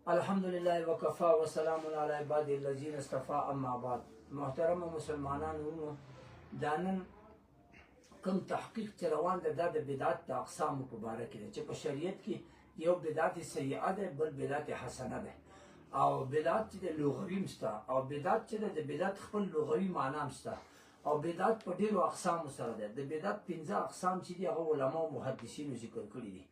الحمد لله وكفى وسلام على عباد الذين اصطفى اما بعد. محترم مسلمانانو، دانن کوم تحقیق چې روان ده دا د بدعت د اقسامو په باره کې ده چې په شریعت کې یو بدعت سیئه ده، بل بدعت حسنه ده. او بدعت چې د لغوي مسته او بدعت چې د بدعت خپل لغوي معنا مسته او بدعت په ډیرو اقسامو سره ده. د بدعت 15 اقسام چې دي هغه علما او محدثینو ذکر کړي دي.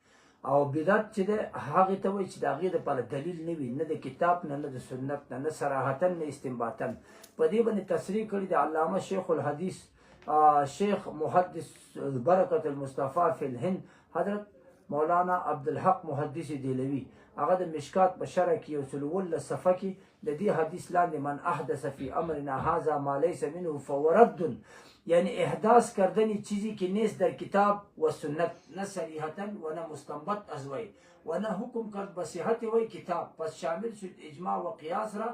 او بدعت چې ده هغه ته وایي چې د هغې دپاره دلیل نه وي، نه د کتاب نه، نه د سنت نه، نه صراحتا نه استنباطا. په دې باندې تصریح کړي د علامه شیخ الحدیث شیخ محدث برکت المصطفى فی الهند حضرت مولانا عبدالحق محدث دیلوی. هغه د مشکات په شرح کې 119 صفحه کې د دې حدیث لاندې من احدث فی امرنا هذا ما ليس منه فهو رد، یعنی احداث کردنی چیزی که نیست در کتاب و سنت، نه صریحتا و نه مستنبط از وی و نه حکم کرد به صحت وی کتاب، پس شامل شد اجماع و قیاس را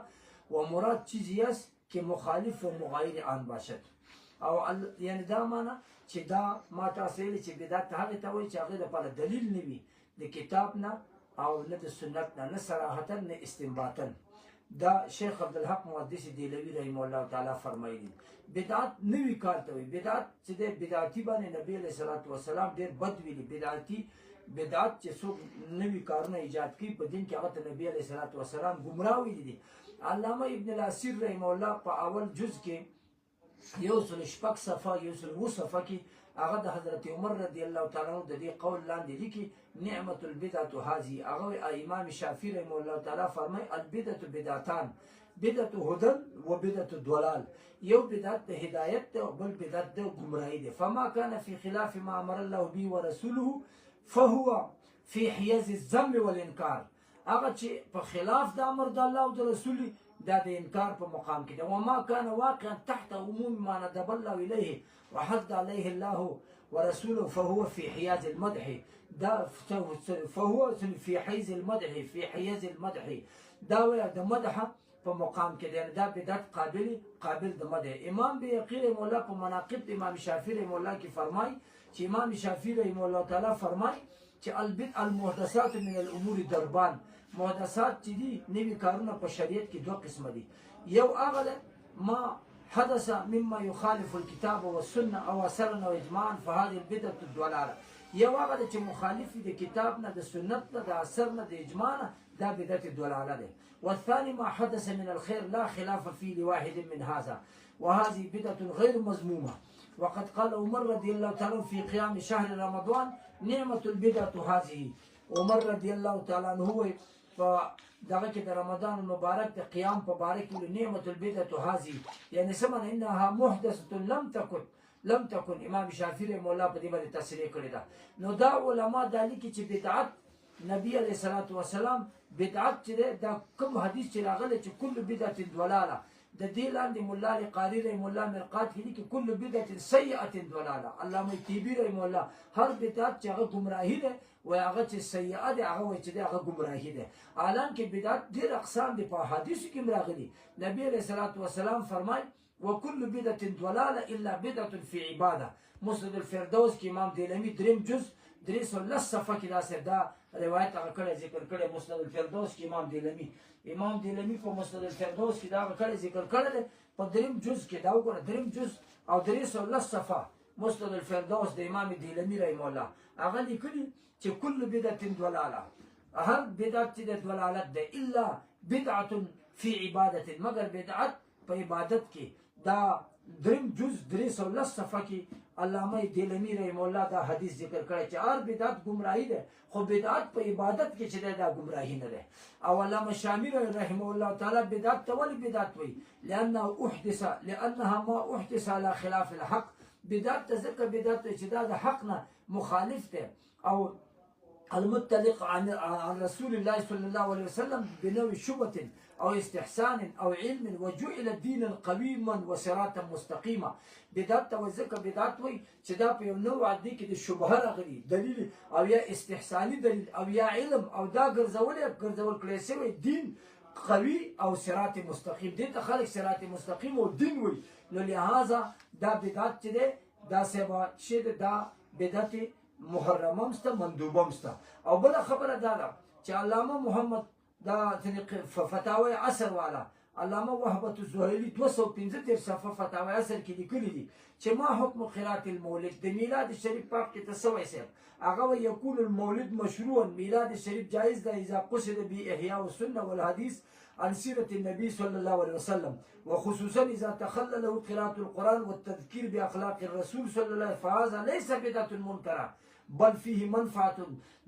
و مراد چیزی است که مخالف و مغایر آن باشد. او یعنی دا معنا چې دا ما تاسو ویلي چې بدعت هغه ته وایي چې هغه لپاره دلیل نه وي د کتاب نه او نه د سنت نه، نه صراحتا نه استنباطا. دا شیخ عبدالحق محدث دیلوی رحمه الله تعالی فرمایلی بدعت نوی کار ته وایي. بدعت چې د بدعتي باندې نبی علیه الصلاة والسلام ډېر بد ویلي. بدعت چې څوک نوي کارونه ایجاد کوي په دین کې هغه ته نبی علیه الصلاة والسلام ګمراه ویلي دي. علامه ابن الاثیر رحمه الله په اول جز کې 106 صفحه 109 صفحه کې هغه د حضرت عمر رضی الله تعالی عنہ د دې قول لاندې لیکي نعمت البدعه هذه. هغه امام شافعی رحمه الله تعالی فرمای البدعه بدعتان، بدعت هدن و بدعت ضلال. یو بدعت د هدایت ده او بل بدعت د گمراهی ده. فما كان في خلاف ما امر الله به ورسوله فهو في حيز الذم والانكار. هغه چې په خلاف د امر د الله او د رسول دا د انکار په مقام کې ده. وما كان واقعا تحت عموم ما ندب الله اليه وحد عليه الله ورسوله فهو في حيز المدح. دا فهو في حيز المدح، في حيز المدح دا د مدح په مقام کې ده. دا بدعت قابل د مدح. امام بیهقی رحمه الله په مناقب د امام شافعی رحمه الله کې فرمای چې امام شافعی رحمه الله تعالی فرمای چې البدع المحدثات من الامور دربان. محدثات چې دي نوي کارونه په شریعت کې دوه قسمه دي. یو هغه ما حدث مما يخالف الكتاب والسنه او اثرا او اجماعا فهذه البدعه الضلاله. یو هغه چې مخالف د کتاب نه، د سنت نه، د اثر نه، د اجماع نه، دا بدعت ضلاله ده. والثاني ما حدث من الخير لا خلاف فيه لواحد من هذا وهذه بدعه غير مذمومه. وقد قال عمر رضي الله تعالى في قيام شهر رمضان نعمه البدعه هذه. عمر رضی الله تعالی عنہ په دغه کې د رمضان المبارک د قیام په باره کې نعمت البدعه هذه، یعنی سمن انها محدثه لم تكن. امام شافعی رحمه الله په دې باندې تصریح کړی ده. نو دا علما دا لیکي چې بدعت نبی علیه الصلاة والسلام بدعت چې دا کوم حدیث چې راغلی چې کل بدعت ضلاله، د دې لاندې مولا علی قاری رحمه الله مرقات کې لیکي کل بدعت سیئه ضلاله. علامه طیبی رحمه الله هر بدعت چې هغه گمراهی ده و هغه چې سیئه ده هغه وایي چې هغه گمراهی ده. حالانکه بدعت ډېر اقسام دي په حدیثو کې راغلي. نبی علیه الصلاة والسلام فرمای وكل بدعة ضلالة إلا بدعة في عبادة. مسند الفردوس کې امام دیلمی دریم جز 310 صفحه کې دا روایت هغه کړی ذکر کړی. مسند الفردوس کې امام دیلمی په مسند الفردوس کې دا کړی ذکر کړی په دریم جز کې. دا وګوره دریم جز او 310 صفحه مسند الفردوس د امام دیلمی رحمه الله هغه لیکلي چې کل بدعة ضلاله، هر بدعت چې د ضلالت ده الا بدعة في عبادة، مگر بدعت په عبادت کې. دا دریم جز 310 صفحه کې علامه دیلمی رحمه الله دا حدیث ذکر کړی چې هر بدعت گمراهی ده، خو بدعت په عبادت کې چې دا گمراهی نه ده. او علامه شامی رحمه الله تعالی بدعت ته ولې بدعت وایي؟ لانها ما احدث على خلاف الحق. بدعت ته ځکه بدعت چې دا د حق نه مخالف ده او المتلق عن رسول الله صلى الله عليه وسلم بنوع شبهة او استحسان او علم وجعل الدين قويما وصراطا مستقيما. بدعت وذکر بدعت وي چې دا په یو نوع دي کې د شبهه راغلي دلیل او یا استحساني دلیل او یا علم او دا ګرځول کړی شوی دین قوي او صراط مستقيم. دې ته خلک صراط مستقيم او دین وي. نو لہذا دا بدعت چې دا سبا چې دا بدعت محرمه مسته مندوبه مسته. او بل خبره دا ده چې علامه محمد دا فتاوی عصر والا علامه وهبة الزهيلي 215 صفحه فتاوی عصر کې لیکلي دي چې ما حکم قرات المولد د میلاد شریف پاک کې تسوي سي هغه يكون المولد مشروعا میلاد شریف جائز ده اذا قصد به احياء السنه والحديث عن سيرة النبي صلى الله عليه وسلم وخصوصا إذا تخلله قراءة القرآن والتذكير بأخلاق الرسول صلى الله عليه وسلم فهذا ليس بدعة منكرة بل فيه منفعة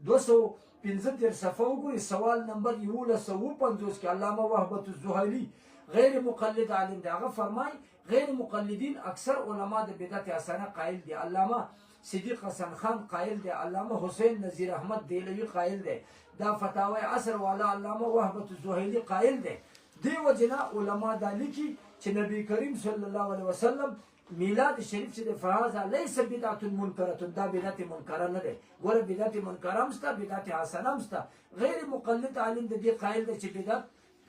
215 صفحه وګورئ سوال نمبر 1150 کې علامه وهبة الزهيلي غیر مقلد عالم دی هغه فرمای غیر مقلدین اکثر علما د بدعت حسنه قائل دي علامه صدیق حسن خان قائل دی علامه حسین نذیر احمد دیلوی قائل دی دا فتاوی عصر والا علامه وهبة الزهيلي قائل دی دی وجنا علما دا لیکي چې نبی کریم صلی الله علیه وسلم میلاد شریف چې د فهذا ليس بدعت منکره دا بدعت منکره نه ده ګوره بدعت منکره هم شته بدعت حسنه هم شته غیر مقلد عالم د دې قائل دی چې بدعت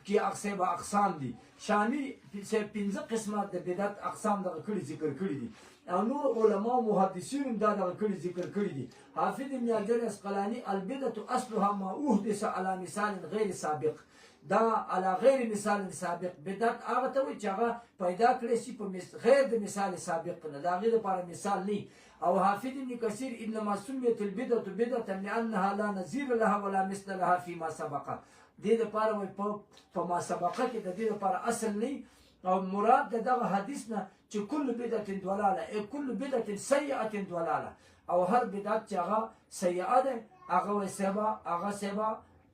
کې اقسام دي شامل 15 قسمه د بدعت اقسام دغه کړي ذکر کړي دي او نور علما او محدثین دا دغه کړي ذکر کړي دي حافظ ابن حجر اسقلاني البدعه اصلها ما احدث على مثال غیر سابق دا على غیر مثال سابق بدعت هغه ته وي چې هغه پیدا کړی شي په غیر د مثال سابق نه دا غیر لپاره مثال نه او حافظ ابن كثير انما سميت البدعه بدعه لانها لا نظير لها ولا مثل لها فيما سبق دې لپاره وي په ما سبقه کې د دې لپاره اصل نه او مراد دغه حدیث نه چې کل بدعه ضلاله کل بدعه سیئه ضلاله او هر بدعت چې هغه سیئه ده هغه سبا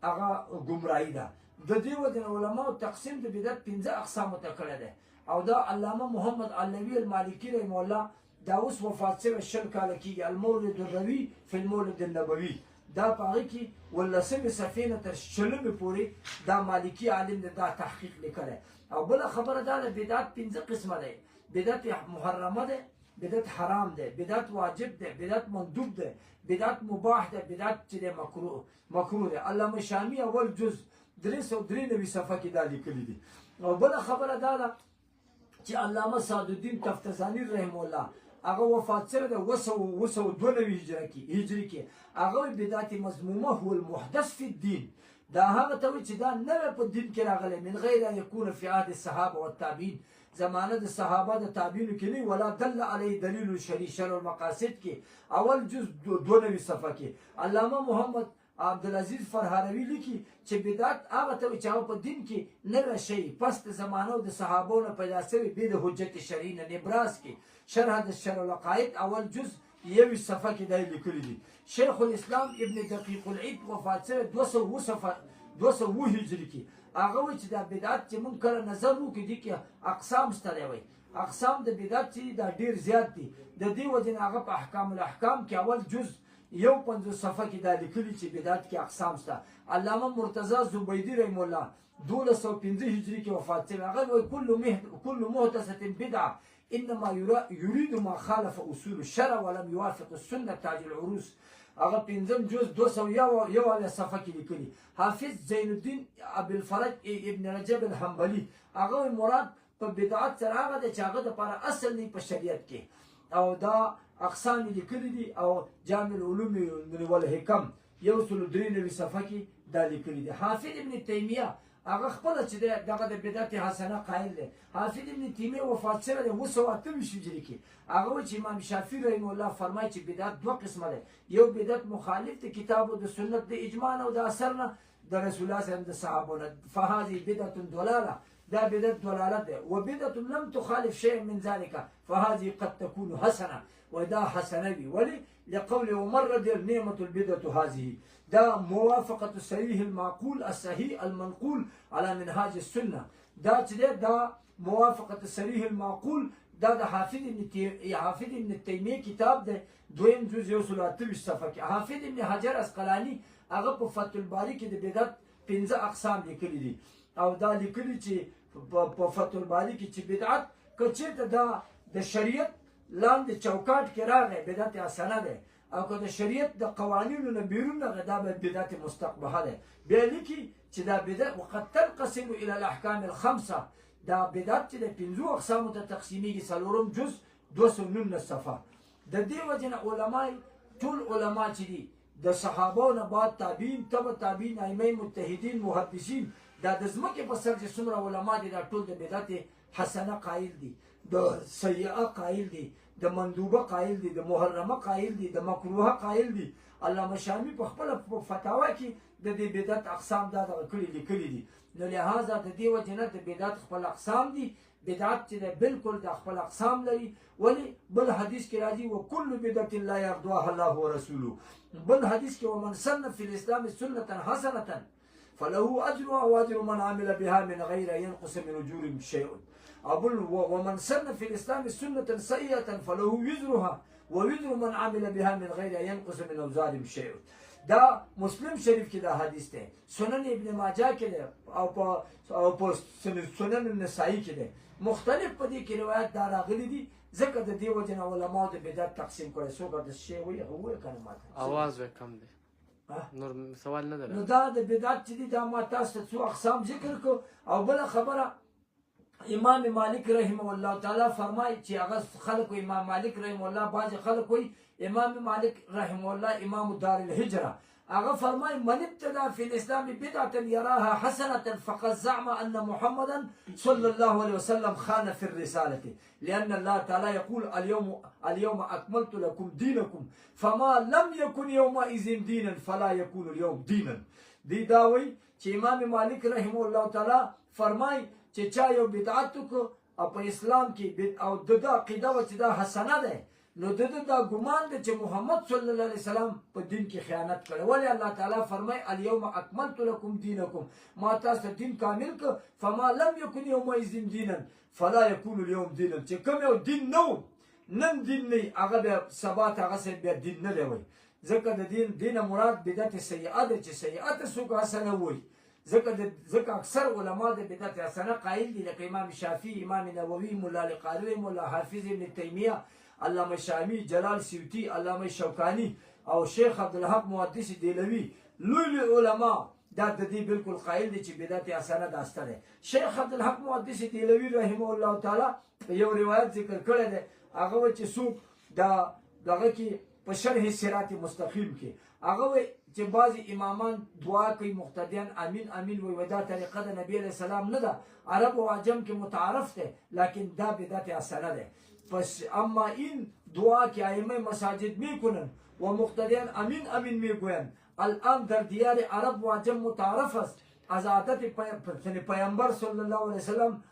هغه گمراهی ده د دې وجه علماء تقسیم د بدعت 15 اقسام ته کړی دی او دا علامه محمد علوی المالکی رحمه الله دا اوس وفات شوی شل کاله کېږي المولد الروي فی المولد النبوي دا په هغې کې ولسمې صفحې نه تر شلمې پورې دا مالکي عالم دی دا تحقیق لیکلی او بله خبره دا ده بدعت 15 قسمه دی بدعت محرمه دی بدعت حرام دی بدعت واجب دی بدعت مندوب دی بدعت مباح دی بدعت چې دی مکروه دی علامه شامی اول جز 393 صفحه کې دا لیکلي دي او بله خبره دا ده چې علامه سعدالدین تفتزاني رحمه الله هغه وفات شوی دی 992 هجري کې هغه بدعت مذمومه هو المحدث في الدين دا هغه ته وایي چې دا نوی په دین کې راغلی من غیر ان یکون فی عهد الصحابه والتابعین زمانه د صحابه د تابعینو کې نه ولا دل علی دلیل شرعی شرع المقاصد کې اول جز 92 صفحه کې علامه محمد عبدالعزیز فرهاروی لیکي چې بدعت هغه ته چې په دین کې نوی شی پس د زمانو د صحابو نه پیدا شوی به د حجت شرعی نه نبراس کې شرح د شرع العقائد اول جز 1 صفحه کې دا لیکلي دي شیخ الاسلام ابن دقیق العید وفات شوی 207 هجری کې هغه وایي چې دا بدعت چې موږ کله نظر وکړو دي کې اقسام شته دی اقسام د بدعت چې دا ډیر زیات دي د دې وجه هغه په احکام الاحکام کې اول جز 50 صفحه کې دا لیکلي چې بدعت کې اقسام شته علامه مرتضی زبیدی رحمه الله 1215 هجری کې وفات شوی هغه وایي كل محدثه بدعه انما يريد ما خالف اصول الشرع ولم يوافق السنه تاج العروس هغه 15 جز 201 صفحه کې لیکلي حافظ زین الدین ابو الفرج ابن رجب الحنبلی هغه مراد په بدعت سره هغه د چاغه د لپاره اصل نه په شریعت کې او دا اقسام لیکلي دي او جامع العلوم والحکم 193 صفحه کې دا لیکلي دي حافظ ابن تیمیه هغه خپل چې دغه د بدعت حسنه قائل دی حافظ ابن تیمیه وفات شوی دی 228 هجری کې هغه چې امام شافعی رحمه الله فرمایي چې بدعت دوه قسمه ده یو بدعت مخالف د کتاب او د سنت د اجماع او د اثر نه د رسول الله صلی الله علیه وسلم د صحابو نه فهذه بدعه ضلاله دا بدعت ضلالت ده وبدعه لم تخالف شيء من ذلك فهذه قد تكون حسنه ودا حسنه ولي لقول عمر نعمه البدعه هذه دا موافقه الصحيح المعقول الصحيح المنقول على منهاج السنه دا چې دا موافقه الصحيح المعقول دا د حافظ ابن تیمیه کتاب ده دویم جز 128 صفحه کې حافظ ابن حجر اسقلانی هغه په فتح الباری کې د بدعت 15 اقسام لیکلي دي او دا لیکلي چې په فتح الباری کې چې بدعت کچېته دا د شریعت لاندې چوکاټ کې راغی بدعت حسنه ده او که د شریعت د قوانینو نه بیرون راغی دا بدعت مستقبحه ده بیا لیکي چې دا بدعت وقد تنقسم الى الاحکام الخمسه دا بدعت چې د 15 اقسامو ته تقسیمیږي څلورم جز 219 صفحه د دې وجه نه علما ټول علما چې دي د صحابو نه بعد تابعین تبع تابعین ائمه مجتهدین محدثین دا د ځمکې په سر چې څومره علما دي دا ټول د بدعت حسنه قایل دي د سیئه قایل دي د مندوبه قایل دي د محرمه قایل دي د مکروهه قایل دي علامه شامی په خپل فتاوا کې د دې بدعت اقسام دا کړي لیکلي دي نو لہذا د دې وجه نه د بدعت خپل اقسام دي بدعت چې بالکل د خپل اقسام لري ولی بل حدیث کې راځي وکل بدعت لا يرضاها الله ورسوله بل حدیث کې ومن سن في الاسلام سنه حسنه فله اجرها واجر من عمل بها من غير ينقص من اجورهم شيء ومن سن في الاسلام سنه سيئه فله وزرها ووزر من عمل بها من غير ينقص من اوزارهم شيء دا مسلم شریف کې دا حدیث ده سنن ابن ماجه کې ده او په سنن النسائی کې ده مختلف په دې کې روایت دا راغلي دي ځکه د دې وجه نه علماء د بدعت تقسیم کړي څوک د شی وي هغه کنه ماته اواز کم دی نور سوال نه ده نو دا د بدعت چې دي دا ما تاسو ته څو اقسام ذکر کو او بل خبره امام مالک رحمه الله تعالی فرمایي چې هغه خلق امام مالک رحمه الله باز خلق وي امام مالک رحمه الله امام دار الهجره هغه فرمایي من ابتدى في الاسلام بدعه يراها حسنه فقد زعم ان محمدا صلى الله عليه وسلم خان في الرساله لان الله تعالى يقول اليوم اكملت لكم دينكم فما لم يكن يومئذ دينا فلا يكون اليوم دينا دي داوي چې امام مالک رحمه الله تعالی فرمایي چې چا یو بدعت کو او په اسلام کې او د عقیده و چې دا حسنه ده نو د دا ګمان ده چې محمد صلی الله علیه وسلم په دین کې خیانت کړي ولی الله تعالی فرمای اليوم اکملت لكم دینکم ما تاسو دین کامل ک فما لم يكن يومئذ دینا فلا يكون اليوم دینا چې کوم یو دین نو نن دین نه هغه به سبا هغه سه به دین نه دی ځکه د دین مراد بدعت سیئه ده چې سیئه سوق حسنه وي ځکه اکثر علما د بدعت حسنه قائل دي لکه امام شافعي امام نووي مولا القاري مولا حافظ ابن تیمیه علامه شامی جلال سیوطی علامه شوکانی او شیخ عبدالحق محدث دیلوی لوی علما دا د دې بالکل قائل دي چې بدعت حسنه داسته ده شیخ عبدالحق محدث دیلوی رحمه الله تعالی یو روایت ذکر کړی ده هغه چې څوک دغه کې په شرح صراط مستقیم کې هغه چې بعضی امامان دعا کوي مقتدیان امین امین وي دا طریقه د نبی علیہ السلام نه ده عرب و عجم کې متعارف ده لیکن دا بدعت حسنه ده پس اما این دعا که ائمه مساجد میکنن و مقتدیان امین امین میگویند الان در دیار عرب و عجم متعارف است از عادت پیامبر صلی الله علیه وسلم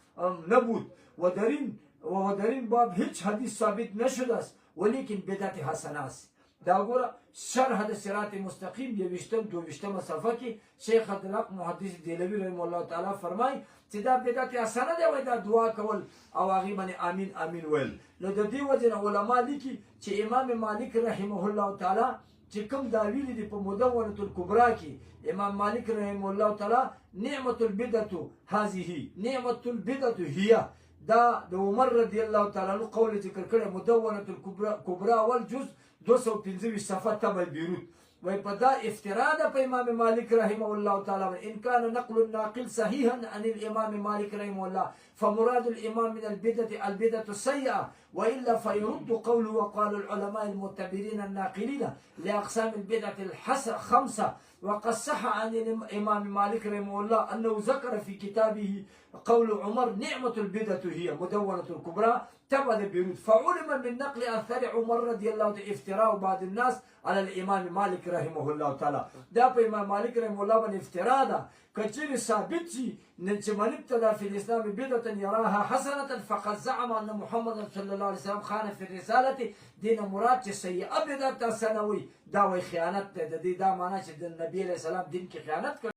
نبود و در این باب هیچ حدیث ثابت نشده است ولیکن بدعت حسنه است دا ګوره شرح د صراط مستقیم 22 صفحه کې شیخ عبدالحق محدث دیلوی رحمه الله تعالی فرمای چې دا بدعت حسنه دی وای دا دعا کول او هغه باندې امین امین ویل نو د دې وجه علماء لیکي چې امام مالک رحمه الله تعالی چې کوم دا ویل دي په مدونه الکبرى کې امام مالک رحمه الله تعالی نعمت البدعه هذه نعمت البدعه هي دا د عمر رضی الله تعالی عنہ قول ذکر کړی مدونه الکبرى والجزء 215 صفحه تبع بیروت وای په دا افتراء ده په امام مالک رحمه الله تعالی ان كان نقل الناقل صحيحا عن الامام مالك رحمه الله فمراد الامام من البدعه السيئه والا فيرد قوله وقال العلماء المعتبرين الناقلين لاقسام البدعه الخمسه وقد صح عن الامام مالك رحمه الله انه ذكر في كتابه قول عمر نعمه البدعه هي مدونه الكبرى تبع بيروت فعلم من نقل اثر عمر رضي الله عنه افتراء بعض الناس على الامام مالك رحمه الله تعالى دا په امام مالک رحمه الله باندې افتراء ده کچری ثابت شي چې من ابتدى في الاسلام بدعه يراها حسنه فقد زعم ان محمد صلى الله عليه وسلم خان في الرساله دین مراد چې سیئه بدعت حسنه وي دا وی خیانت ده د دې دا معنی چې د نبی علیہ السلام دین کې خیانت